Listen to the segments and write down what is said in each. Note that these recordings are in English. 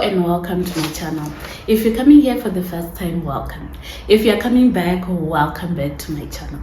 and welcome to my channel. If you're coming here for the first time, welcome. If you're coming back, welcome back to my channel.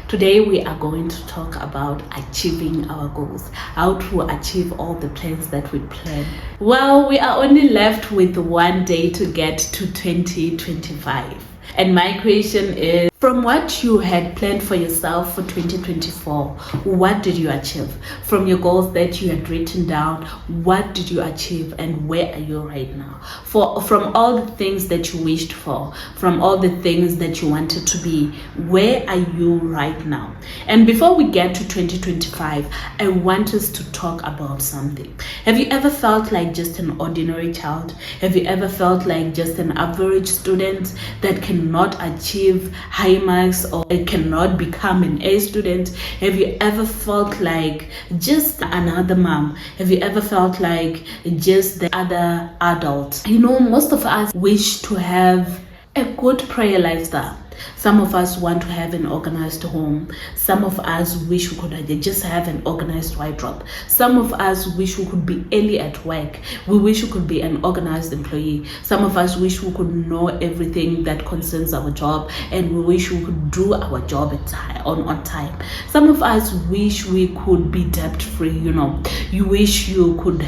Today we are going to talk about achieving our goals, how to achieve all the plans that we plan. Well, we are only left with one day to get to 2025. And my question is, from what you had planned for yourself for 2024, what did you achieve? From your goals that you had written down, what did you achieve and where are you right now? From all the things that you wished for, from all the things that you wanted to be, where are you right now? And before we get to 2025, I want us to talk about something. Have you ever felt like just an ordinary child? Have you ever felt like just an average student that cannot achieve high marks or it cannot become an A student? Have you ever felt like just another mom? Have you ever felt like just the other adult? You know, most of us wish to have a good prayer lifestyle. Some of us want to have an organized home. Some of us wish we could just have an organized wardrobe. Some of us wish we could be early at work. We wish we could be an organized employee. Some of us wish we could know everything that concerns our job, and we wish we could do our job on time. Some of us wish we could be debt free. You know, you wish you could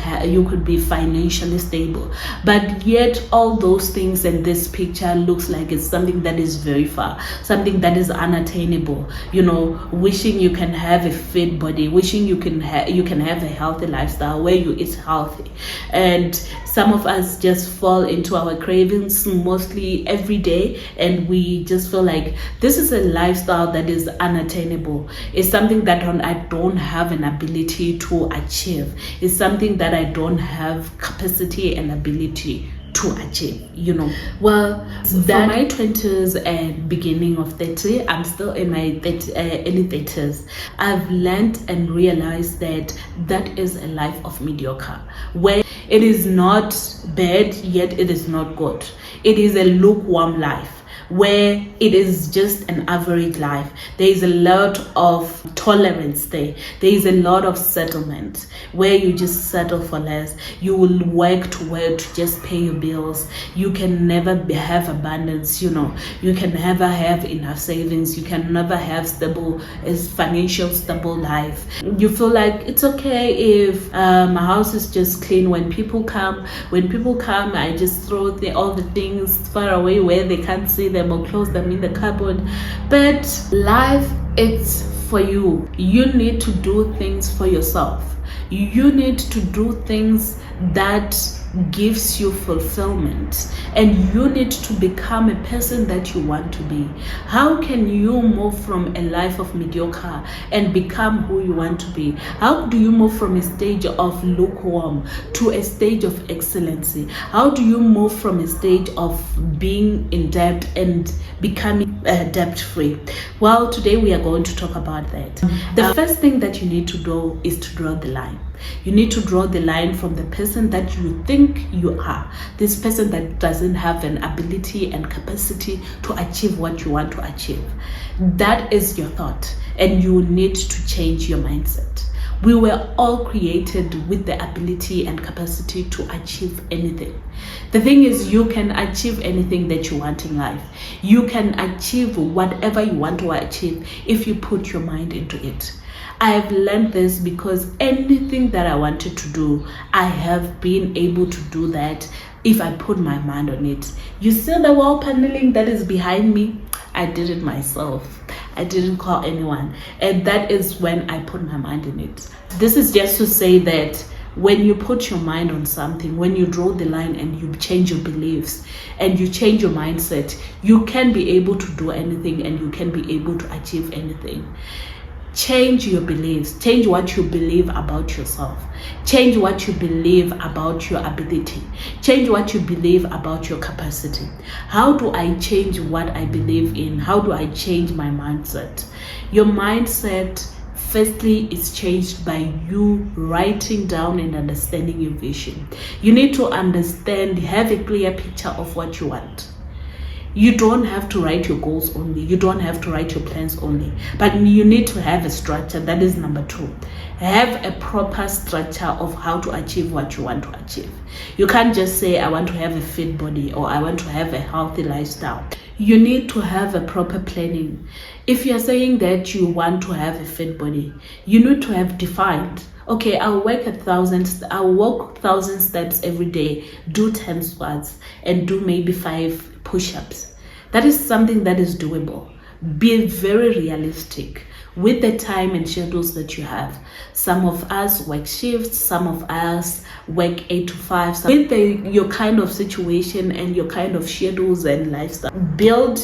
be financially stable, but yet all those things in this picture looks like it's something that is very far, something that is unattainable. You know, wishing you can have a fit body, wishing you can have a healthy lifestyle where you eat healthy. And some of us just fall into our cravings mostly every day, and we just feel like this is a lifestyle that is unattainable. It's something that I don't have an ability to achieve. It's something that I don't have capacity and ability to achieve, you know. Well, for my 20s and beginning of 30, I'm still in my early 30s. I've learned and realized that that is a life of mediocre, where it is not bad, yet it is not good. It is a lukewarm life, where it is just an average life. There is a lot of tolerance there. There is a lot of settlement, where you just settle for less. You will work to just pay your bills. You can never have abundance, you know. You can never have enough savings. You can never have financial stable life. You feel like it's okay if my house is just clean. When people come, I just throw all the things far away where they can't see them or close them in the cupboard. But life, it's for you. You need to do things for yourself. You need to do things that gives you fulfillment, and you need to become a person that you want to be. How can you move from a life of mediocre and become who you want to be? How do you move from a stage of lukewarm to a stage of excellency? How do you move from a stage of being in debt and becoming debt free? Well, today we are going to talk about that. The first thing that you need to do is to draw the line. You need to draw the line from the person that you think you are, this person that doesn't have an ability and capacity to achieve what you want to achieve. That is your thought, and you need to change your mindset. We were all created with the ability and capacity to achieve anything. The thing is, you can achieve anything that you want in life. You can achieve whatever you want to achieve if you put your mind into it. I have learned this because anything that I wanted to do, I have been able to do that if I put my mind on it. You see the wall paneling that is behind me? I did it myself. I didn't call anyone. And that is when I put my mind in it. This is just to say that when you put your mind on something, when you draw the line and you change your beliefs and you change your mindset, you can be able to do anything, and you can be able to achieve anything. Change your beliefs. Change what you believe about yourself. Change what you believe about your ability. Change what you believe about your capacity. How do I change what I believe in? How do I change my mindset? Your mindset, firstly, is changed by you writing down and understanding your vision. You need to understand, have a clear picture of what you want. You don't have to write your goals only. You don't have to write your plans only. But you need to have a structure. That is number 2. Have a proper structure of how to achieve what you want to achieve. You can't just say, I want to have a fit body or I want to have a healthy lifestyle. You need to have a proper planning. If you're saying that you want to have a fit body, you need to have defined, okay, I'll walk 1,000 steps every day, do 10 squats, and do maybe 5 push-ups. That is something that is doable. Be very realistic with the time and schedules that you have. Some of us work shifts, some of us work 8 to 5. With your kind of situation and your kind of schedules and lifestyle, build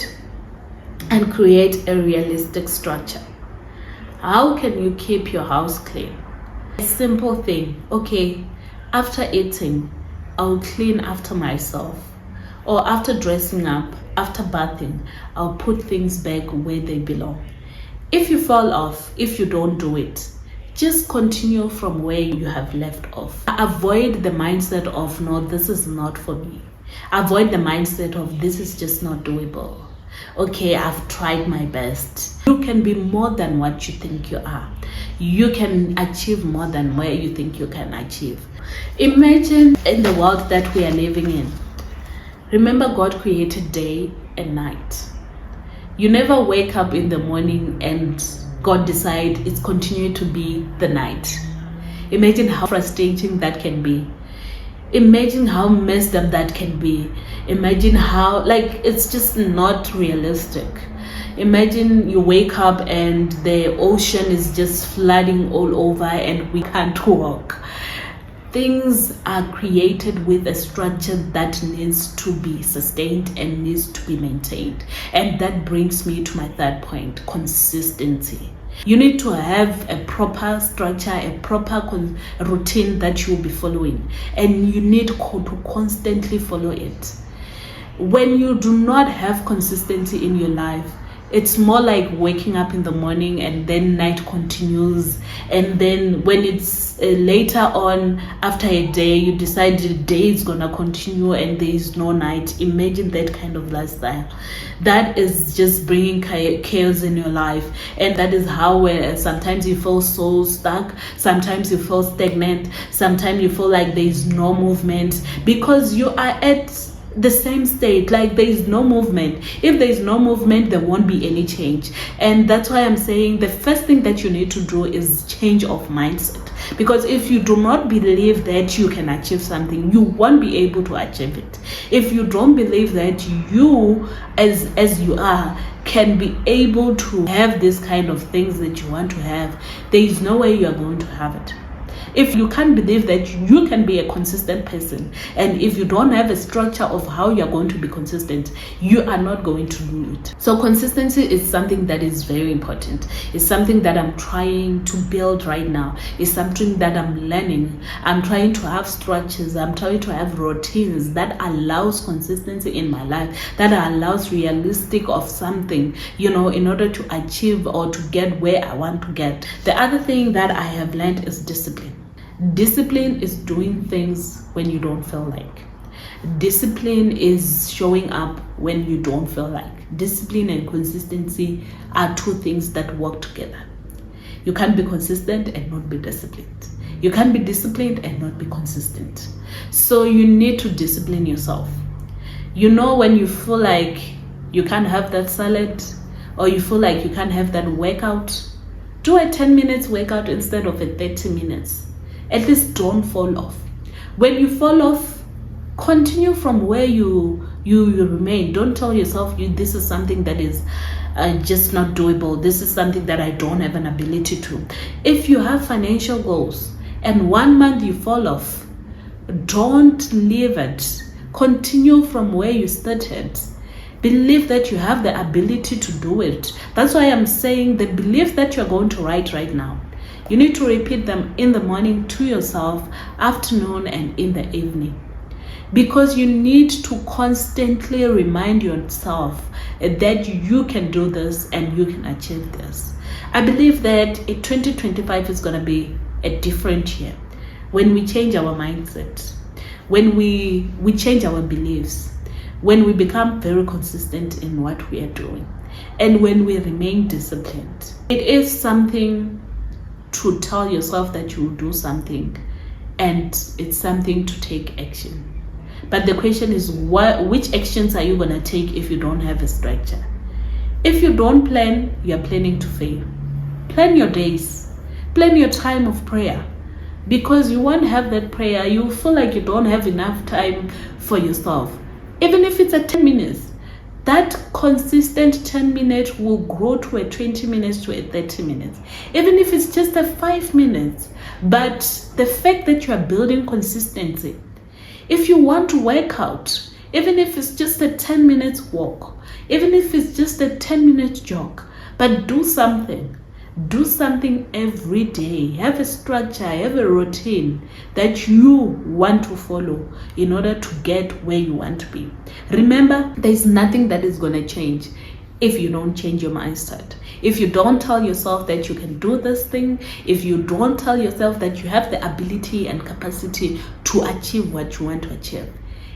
and create a realistic structure. How can you keep your house clean? A simple thing. Okay, after eating, I'll clean after myself. Or after dressing up, after bathing, I'll put things back where they belong. If you fall off, if you don't do it, just continue from where you have left off. Avoid the mindset of, no, this is not for me. Avoid the mindset of, this is just not doable. Okay, I've tried my best. You can be more than what you think you are. You can achieve more than where you think you can achieve. Imagine in the world that we are living in. Remember, God created day and night. You never wake up in the morning and God decide it's continuing to be the night. Imagine how frustrating that can be. Imagine how messed up that can be. Imagine how, it's just not realistic. Imagine you wake up and the ocean is just flooding all over and we can't walk. Things are created with a structure that needs to be sustained and needs to be maintained. And that brings me to my third point, consistency. You need to have a proper structure, a proper routine that you'll be following. And you need to constantly follow it. When you do not have consistency in your life, it's more like waking up in the morning and then night continues, and then when it's later on after a day, you decide the day is gonna continue and there is no night. Imagine that kind of lifestyle. That is just bringing chaos in your life, and that is how sometimes you feel so stuck, sometimes you feel stagnant, sometimes you feel like there is no movement because you are at the same state, like there is no movement. If there is no movement, there won't be any change. And that's why I'm saying the first thing that you need to do is change of mindset. Because if you do not believe that you can achieve something, you won't be able to achieve it. If you don't believe that you as you are can be able to have this kind of things that you want to have, there is no way you are going to have it. If you can't believe that you can be a consistent person, and if you don't have a structure of how you're going to be consistent, you are not going to do it. So consistency is something that is very important. It's something that I'm trying to build right now. It's something that I'm learning. I'm trying to have structures. I'm trying to have routines that allows consistency in my life, that allows realistic of something, in order to achieve or to get where I want to get. The other thing that I have learned is discipline. Discipline is doing things when you don't feel like. Discipline is showing up when you don't feel like. Discipline and consistency are two things that work together. You can't be consistent and not be disciplined. You can't be disciplined and not be consistent. So you need to discipline yourself. When you feel like you can't have that salad, or you feel like you can't have that workout, do a 10 minutes workout instead of a 30 minutes. At least don't fall off. When you fall off, continue from where you remain. Don't tell yourself this is something that is just not doable. This is something that I don't have an ability to. If you have financial goals and 1 month you fall off, don't leave it. Continue from where you started. Believe that you have the ability to do it. That's why I'm saying the belief that you're going to write right now, you need to repeat them in the morning to yourself, afternoon, and in the evening. Because you need to constantly remind yourself that you can do this and you can achieve this. I believe that 2025 is going to be a different year when we change our mindset, when we change our beliefs, when we become very consistent in what we are doing, and when we remain disciplined. It is something to tell yourself that you will do something, and it's something to take action. But the question is, which actions are you going to take if you don't have a structure? If you don't plan, you're planning to fail. Plan your days. Plan your time of prayer. Because you won't have that prayer, you feel like you don't have enough time for yourself. Even if it's a 10 minutes, that consistent 10 minutes will grow to a 20 minutes to a 30 minutes. Even if it's just a 5 minutes. But the fact that you are building consistency, if you want to work out, even if it's just a 10 minutes walk, even if it's just a 10 minute jog, but do something. Do something every day. Have a structure, have a routine that you want to follow in order to get where you want to be. Remember, there's nothing that is going to change if you don't change your mindset. If you don't tell yourself that you can do this thing, if you don't tell yourself that you have the ability and capacity to achieve what you want to achieve.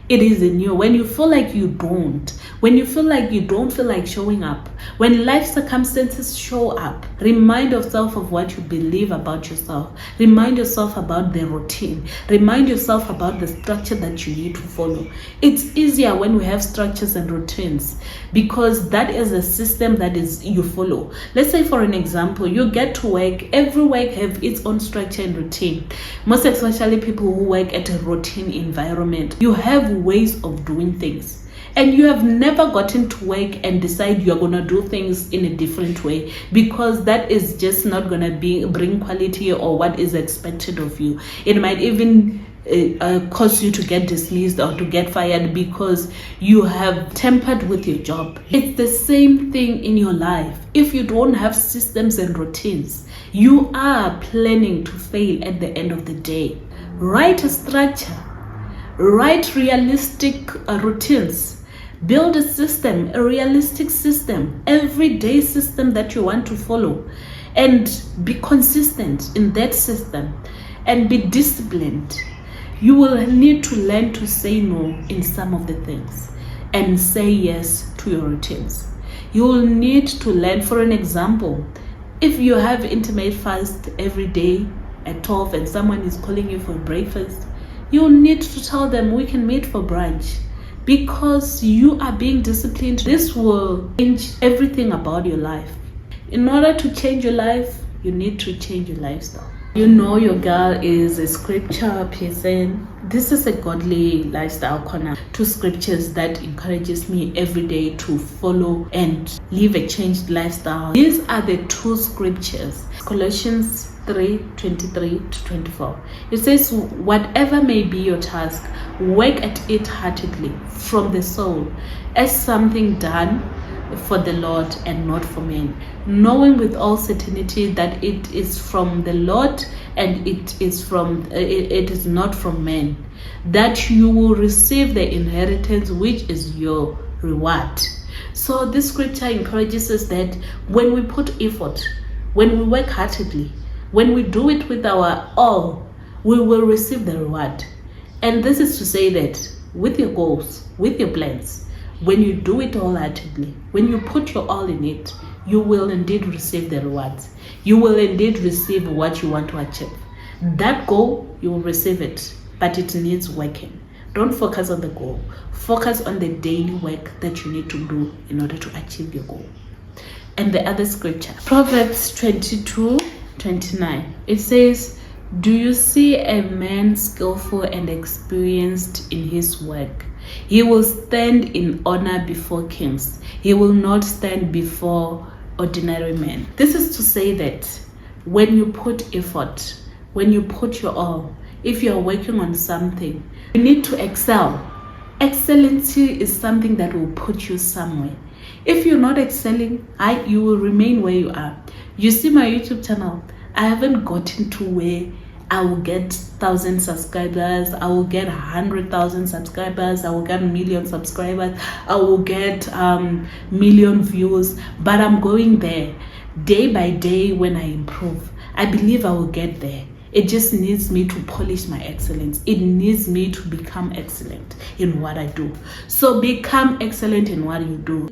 It is in you. When you feel like you don't, when you feel like you don't feel like showing up, when life circumstances show up, remind yourself of what you believe about yourself. Remind yourself about the routine. Remind yourself about the structure that you need to follow. It's easier when we have structures and routines because that is a system that is you follow. Let's say, for an example, you get to work. Every work have its own structure and routine. Most especially people who work at a routine environment. You have ways of doing things, and you have never gotten to work and decide you're going to do things in a different way, because that is just not going to bring quality or what is expected of you. It might even cause you to get dismissed or to get fired because you have tampered with your job. It's the same thing in your life. If you don't have systems and routines, you are planning to fail at the end of the day. Write a structure. Write realistic routines. Build a system, a realistic system, everyday system that you want to follow, and be consistent in that system and be disciplined. You will need to learn to say no in some of the things and say yes to your routines. You will need to learn, for an example, if you have intimate fast every day at 12 and someone is calling you for breakfast, you need to tell them we can meet for brunch, because you are being disciplined. This will change everything about your life. In order to change your life, you need to change your lifestyle. You know your girl is a scripture person. This is a godly lifestyle corner. 2 scriptures that encourages me every day to follow and live a changed lifestyle. These are the 2 scriptures. Colossians 3:23-24. It says, whatever may be your task, work at it heartedly from the soul as something done for the Lord and not for men, knowing with all certainty that it is from the Lord and it is not from men, that you will receive the inheritance which is your reward. So this scripture encourages us that when we put effort, when we work heartedly, when we do it with our all, we will receive the reward. And this is to say that with your goals, with your plans, when you do it wholeheartedly, when you put your all in it, you will indeed receive the rewards. You will indeed receive what you want to achieve. That goal, you will receive it, but it needs working. Don't focus on the goal. Focus on the daily work that you need to do in order to achieve your goal. And the other scripture, Proverbs 22:29. It says, do you see a man skillful and experienced in his work? He will stand in honor before kings. He will not stand before ordinary men. This is to say that when you put effort, when you put your all, if you are working on something, you need to excel. Excellency is something that will put you somewhere. If you're not excelling, you will remain where you are. You see my YouTube channel, I haven't gotten to where I will get 1,000 subscribers, I will get 100,000 subscribers, I will get 1 million subscribers, I will get million views, but I'm going there day by day. When I improve, I believe I will get there. It just needs me to polish my excellence. It needs me to become excellent in what I do. So become excellent in what you do.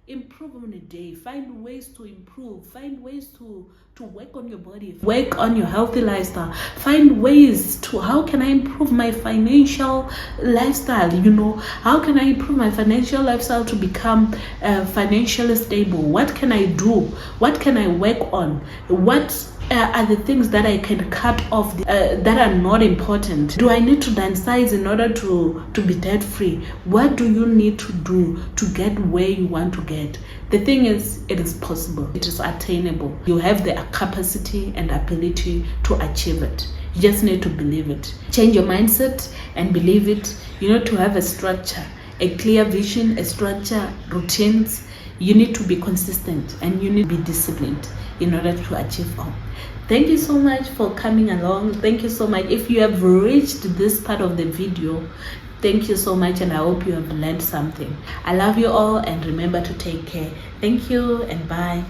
Improve on a day. Find ways to improve. Find ways to work on your body. Work on your healthy lifestyle. Find ways to, how can I improve my financial lifestyle? How can I improve my financial lifestyle to become financially stable? What can I do? What can I work on? What are the things that I can cut off that are not important? Do I need to downsize in order to be debt free? What do you need to do to get where you want to get? The thing is, it is possible. It is attainable. You have the capacity and ability to achieve it. You just need to believe it. Change your mindset and believe it. You need to have a structure, a clear vision, a structure, routines. You need to be consistent and you need to be disciplined in order to achieve all. Thank you so much for coming along. Thank you so much. If you have reached this part of the video, thank you so much, and I hope you have learned something. I love you all, and remember to take care. Thank you and bye.